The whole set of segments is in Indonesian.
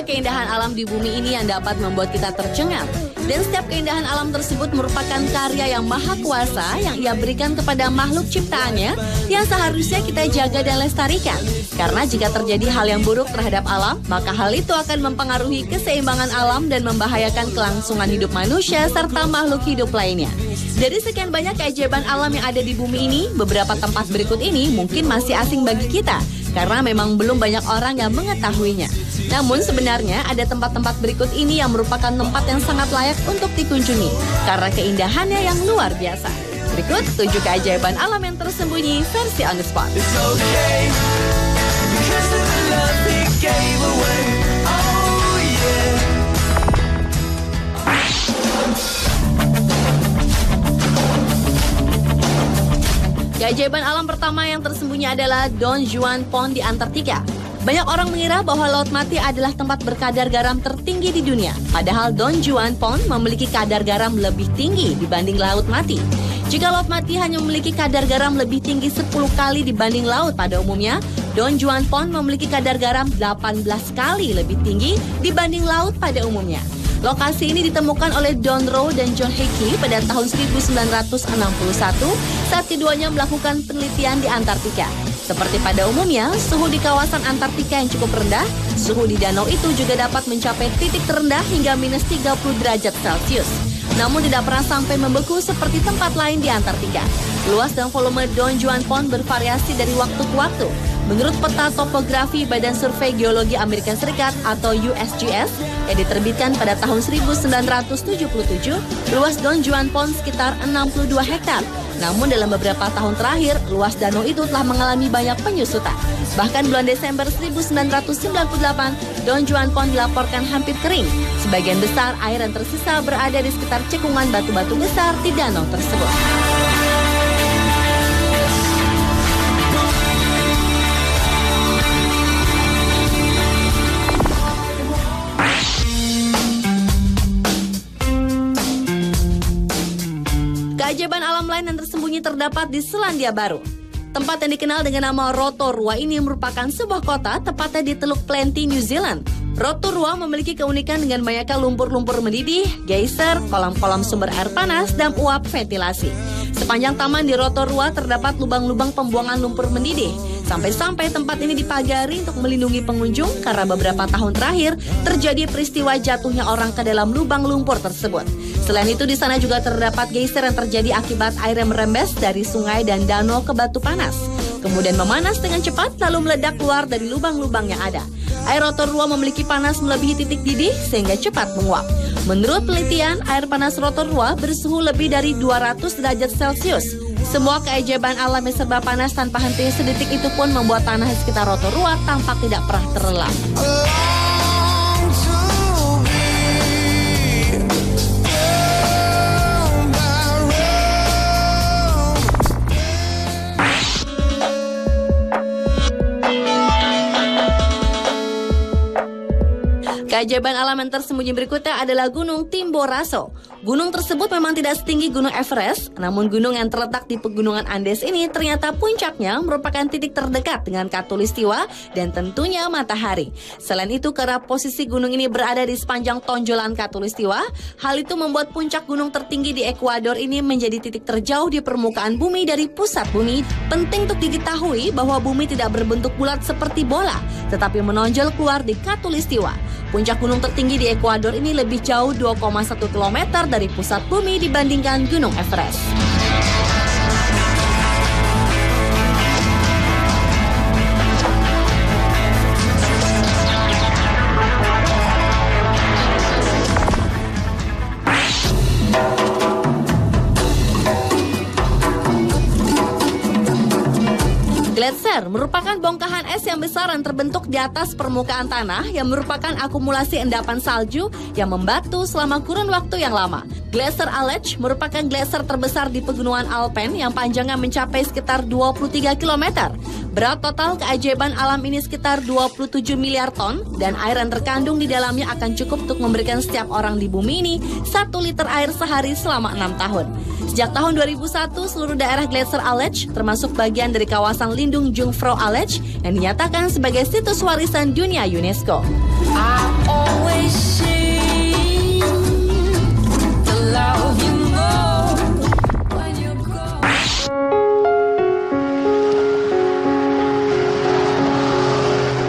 banyak keindahan alam di bumi ini yang dapat membuat kita tercengang. Dan setiap keindahan alam tersebut merupakan karya yang maha kuasa yang ia berikan kepada makhluk ciptaannya yang seharusnya kita jaga dan lestarikan. Karena jika terjadi hal yang buruk terhadap alam, maka hal itu akan mempengaruhi keseimbangan alam dan membahayakan kelangsungan hidup manusia serta makhluk hidup lainnya. Dari sekian banyak keajaiban alam yang ada di bumi ini, beberapa tempat berikut ini mungkin masih asing bagi kita karena memang belum banyak orang yang mengetahuinya. Namun sebenarnya ada tempat-tempat berikut ini yang merupakan tempat yang sangat layak untuk dikunjungi karena keindahannya yang luar biasa. Berikut 7 keajaiban alam yang tersembunyi versi On The Spot. Keajaiban alam pertama yang tersembunyi adalah Don Juan Pond di Antartika. Banyak orang mengira bahwa Laut Mati adalah tempat berkadar garam tertinggi di dunia. Padahal Don Juan Pond memiliki kadar garam lebih tinggi dibanding Laut Mati. Jika Laut Mati hanya memiliki kadar garam lebih tinggi 10 kali dibanding laut pada umumnya, Don Juan Pond memiliki kadar garam 18 kali lebih tinggi dibanding laut pada umumnya. Lokasi ini ditemukan oleh Don Rowe dan John Hickey pada tahun 1961 saat keduanya melakukan penelitian di Antartika. Seperti pada umumnya, suhu di kawasan Antartika yang cukup rendah, suhu di danau itu juga dapat mencapai titik terendah hingga minus 30 derajat Celcius. Namun tidak pernah sampai membeku seperti tempat lain di Antartika. Luas dan volume Don Juan Pond bervariasi dari waktu ke waktu. Menurut peta topografi Badan Survei Geologi Amerika Serikat atau USGS yang diterbitkan pada tahun 1977, luas Don Juan Pond sekitar 62 hektar. Namun dalam beberapa tahun terakhir, luas danau itu telah mengalami banyak penyusutan. Bahkan bulan Desember 1998, Don Juan Pond dilaporkan hampir kering. Sebagian besar air yang tersisa berada di sekitar cekungan batu-batu besar di danau tersebut. Keajaiban alam lain yang tersembunyi terdapat di Selandia Baru. Tempat yang dikenal dengan nama Rotorua ini merupakan sebuah kota tepatnya di Teluk Plenty, New Zealand. Rotorua memiliki keunikan dengan banyaknya lumpur-lumpur mendidih, geyser, kolam-kolam sumber air panas, dan uap ventilasi. Sepanjang taman di Rotorua terdapat lubang-lubang pembuangan lumpur mendidih. Sampai-sampai tempat ini dipagari untuk melindungi pengunjung karena beberapa tahun terakhir terjadi peristiwa jatuhnya orang ke dalam lubang lumpur tersebut. Selain itu di sana juga terdapat geyser yang terjadi akibat air yang merembes dari sungai dan danau ke batu panas. Kemudian memanas dengan cepat lalu meledak keluar dari lubang-lubang yang ada. Air Rotorua memiliki panas melebihi titik didih sehingga cepat menguap. Menurut penelitian, air panas Rotorua bersuhu lebih dari 200 derajat Celcius. Semua keajaiban alam yang serba panas tanpa henti sedetik itu pun membuat tanah di sekitar Rotorua tampak tidak pernah terlelap. Keajaiban alam yang tersembunyi berikutnya adalah Gunung Chimborazo. Gunung tersebut memang tidak setinggi Gunung Everest, namun gunung yang terletak di pegunungan Andes ini ternyata puncaknya merupakan titik terdekat dengan Khatulistiwa dan tentunya matahari. Selain itu, karena posisi gunung ini berada di sepanjang tonjolan Khatulistiwa, hal itu membuat puncak gunung tertinggi di Ekuador ini menjadi titik terjauh di permukaan bumi dari pusat bumi. Penting untuk diketahui bahwa bumi tidak berbentuk bulat seperti bola, tetapi menonjol keluar di Khatulistiwa. Puncak gunung tertinggi di Ekuador ini lebih jauh 2,1 km dari pusat bumi dibandingkan Gunung Everest. Gletser merupakan bongkahan es yang besar yang terbentuk di atas permukaan tanah yang merupakan akumulasi endapan salju yang membatu selama kurun waktu yang lama. Glacier Aletsch merupakan glacier terbesar di pegunungan Alpen yang panjangnya mencapai sekitar 23 km. Berat total keajaiban alam ini sekitar 27 miliar ton dan air yang terkandung di dalamnya akan cukup untuk memberikan setiap orang di bumi ini 1 liter air sehari selama 6 tahun. Sejak tahun 2001, seluruh daerah Glacier Aletsch termasuk bagian dari kawasan lindung Jungfrau Aletsch yang dinyatakan sebagai situs warisan dunia UNESCO.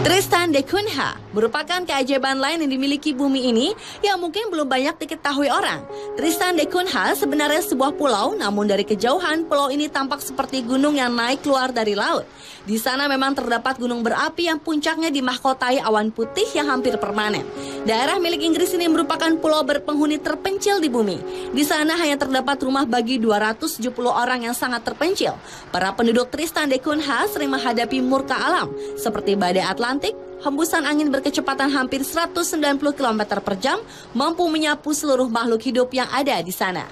Tristan da Cunha merupakan keajaiban lain yang dimiliki bumi ini yang mungkin belum banyak diketahui orang. Tristan da Cunha sebenarnya sebuah pulau, namun dari kejauhan pulau ini tampak seperti gunung yang naik keluar dari laut. Di sana memang terdapat gunung berapi yang puncaknya dimahkotai awan putih yang hampir permanen. Daerah milik Inggris ini merupakan pulau berpenghuni terpencil di bumi. Di sana hanya terdapat rumah bagi 270 orang yang sangat terpencil. Para penduduk Tristan da Cunha sering menghadapi murka alam seperti badai Atlantik, hembusan angin berkecepatan hampir 190 km per jam mampu menyapu seluruh makhluk hidup yang ada di sana.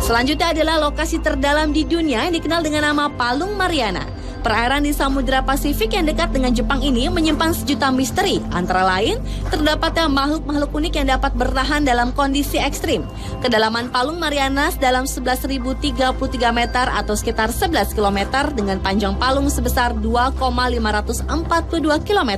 Selanjutnya adalah lokasi terdalam di dunia yang dikenal dengan nama Palung Mariana. Perairan di Samudra Pasifik yang dekat dengan Jepang ini menyimpan sejuta misteri. Antara lain, terdapatnya makhluk-makhluk unik yang dapat bertahan dalam kondisi ekstrim. Kedalaman Palung Mariana dalam 11.033 meter atau sekitar 11 km dengan panjang palung sebesar 2,542 km.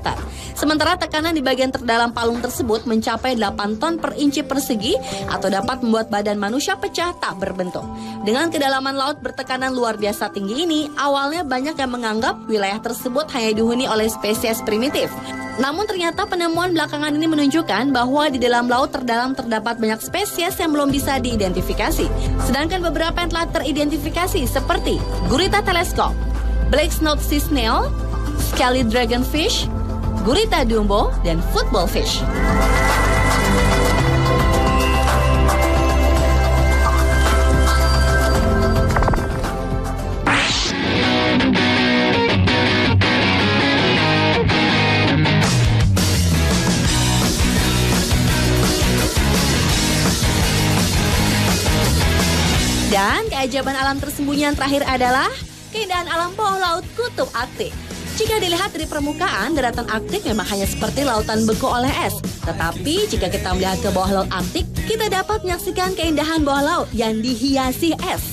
Sementara tekanan di bagian terdalam palung tersebut mencapai 8 ton per inci persegi atau dapat membuat badan manusia pecah tak berbentuk. Dengan kedalaman laut bertekanan luar biasa tinggi ini, awalnya banyak yang menganggap wilayah tersebut hanya dihuni oleh spesies primitif. Namun ternyata penemuan belakangan ini menunjukkan bahwa di dalam laut terdalam terdapat banyak spesies yang belum bisa diidentifikasi. Sedangkan beberapa yang telah teridentifikasi seperti gurita teleskop, black snout sea snail, scaly dragonfish, gurita dumbo, dan football fish. Dan keajaiban alam tersembunyi yang terakhir adalah keindahan alam bawah laut Kutub Arktik. Jika dilihat dari permukaan, daratan Arktik memang hanya seperti lautan beku oleh es. Tetapi jika kita melihat ke bawah laut Arktik, kita dapat menyaksikan keindahan bawah laut yang dihiasi es.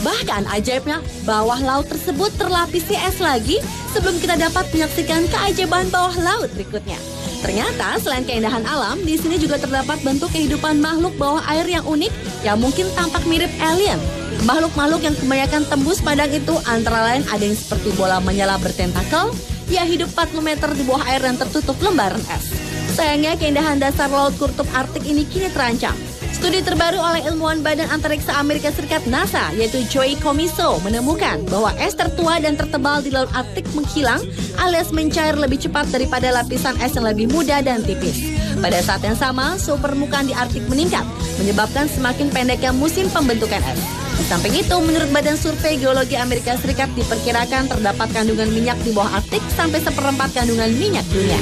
Bahkan ajaibnya, bawah laut tersebut terlapisi es lagi sebelum kita dapat menyaksikan keajaiban bawah laut berikutnya. Ternyata selain keindahan alam, di sini juga terdapat bentuk kehidupan makhluk bawah air yang unik yang mungkin tampak mirip alien. Makhluk-makhluk yang kebanyakan tembus padang itu antara lain ada yang seperti bola menyala bertentakel, yang hidup 40 meter di bawah air dan tertutup lembaran es. Sayangnya keindahan dasar laut Kutub Arktik ini kini terancam. Studi terbaru oleh ilmuwan Badan Antariksa Amerika Serikat NASA, yaitu Joey Comiso, menemukan bahwa es tertua dan tertebal di Laut Arktik menghilang alias mencair lebih cepat daripada lapisan es yang lebih muda dan tipis. Pada saat yang sama, suhu permukaan di Arktik meningkat, menyebabkan semakin pendeknya musim pembentukan es. Di samping itu, menurut Badan Survei Geologi Amerika Serikat diperkirakan terdapat kandungan minyak di bawah Arktik sampai 1/4 kandungan minyak dunia.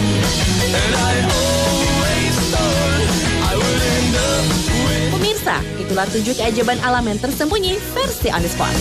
Pemirsa, itulah 7 keajaiban alam yang tersembunyi versi On The Spot.